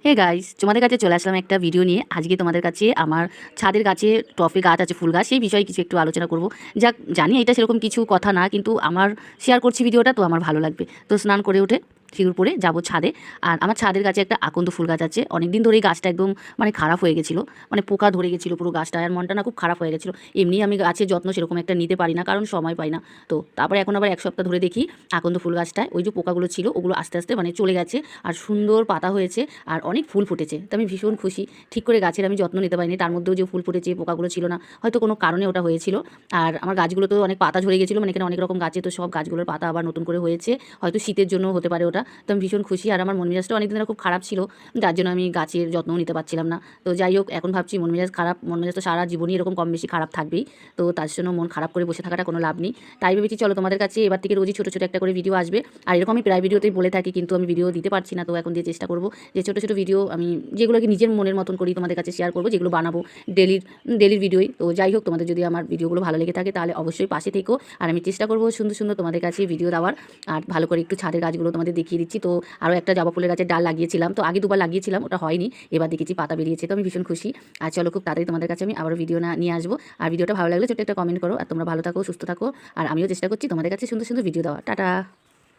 Hey guys, তোমাদের কাছে চলে আসলাম একটা ভিডিও নিয়ে। আজকে তোমাদের কাছে আমার ছাদের গাছে টফে গাছ আছে, ফুল গাছ, সেই বিষয়ে কিছু একটু আলোচনা করব। যাক, জানি এটা সেরকম কিছু কথা না, কিন্তু আমার শেয়ার করছি ভিডিওটা, তো আমার ভালো লাগবে। তো স্নান করে উঠে সিঁদুর পরে যাবো ছাদে। আর আমার ছাদের গাছে একটা আকন্দ ফুল গাছ আছে। অনেক দিন ধরে এই গাছটা একদম মানে খারাপ হয়ে গেছিলো, মানে পোকা ধরে গেছিলো পুরো গাছটা, আর মনটা না খুব খারাপ হয়ে গেছিলো। এমনি আমি গাছের যত্ন সেরকম একটা নিতে পারি না, কারণ সময় পাই না। তো তারপরে এখন আবার এক সপ্তাহ ধরে দেখি আকন্দ ফুল গাছটায় ওই যে পোকাগুলো ছিল ওগুলো আস্তে আস্তে মানে চলে গেছে, আর সুন্দর পাতা হয়েছে, আর অনেক ফুল ফুটেছে। তো আমি ভীষণ খুশি। ঠিক করে গাছের আমি যত্ন নিতে পারিনি, তার মধ্যেও যে ফুল ফুটেছে, পোকাগুলো ছিল না, হয়তো কোনো কারণে ওটা হয়েছিল। আর আমার গাছগুলো তো অনেক পাতা ঝরে গেছিলো, মানে এখানে অনেক রকম গাছে, তো সব গাছগুলোর পাতা আবার নতুন করে হয়েছে, হয়তো শীতের জন্য হতে পারে ওটা। তো আমি ভীষণ খুশি। আর আমার মন মেজাজটা অনেকদিন ধরে খুব খারাপ ছিল, যার জন্য আমি গাছের যত্নও নিতে পারছিলাম না। তো যাই হোক, এখন ভাবছি মন মেজাজ খারাপ, মন মেজাজ তো সারা জীবনই এরকম কম বেশি খারাপ থাকবেই। তো তার জন্য মন খারাপ করে বসে থাকাটা কোনো লাভ নেই। তাই ভেবেছি চলো তোমাদের কাছে এবার থেকে রোজই ছোটো ছোটো একটা করে ভিডিও আসবে। আর এরকম আমি প্রায় ভিডিওতেই বলে থাকি, কিন্তু আমি ভিডিও দিতে পারছি না। তো এখন দিয়ে চেষ্টা করবো যে ছোটো ছোটো ভিডিও আমি যেগুলোকে নিজের মনের মতন করি তোমাদের কাছে শেয়ার করবো, যেগুলো বানাবো ডেলির ভিডিওই। তো যাই হোক, তোমাদের যদি আমার ভিডিওগুলো ভালো লেগে থাকে তাহলে অবশ্যই পাশে থেকো। আর আমি চেষ্টা করবো সুন্দর সুন্দর তোমাদের কাছে ভিডিও দেওয়ার। আর ভালো করে একটু ছাদের গাছগুলো তোমাদের দেখিয়ে দিচ্ছি। তো আরও একটা জবা ফুলের গাছের ডাল লাগিয়েছিলাম, তো আগে দুবার লাগিয়েছিলাম, ওটা হয়নি, এবার দেখেছি পাতা বেরিয়েছে, তো আমি ভীষণ খুশি। আর চলো, খুব তাড়াতাড়ি তোমাদের কাছে আমি আবারও ভিডিও নিয়ে আসবো। আর ভিডিওটা ভালো লাগলে ছোট্ট একটা কমেন্ট করো। আর তোমরা ভালো থাকো, সুস্থ থাকো। আর আমিও চেষ্টা করছি তোমাদের কাছে সুন্দর সুন্দর ভিডিও দেওয়া। টাটা।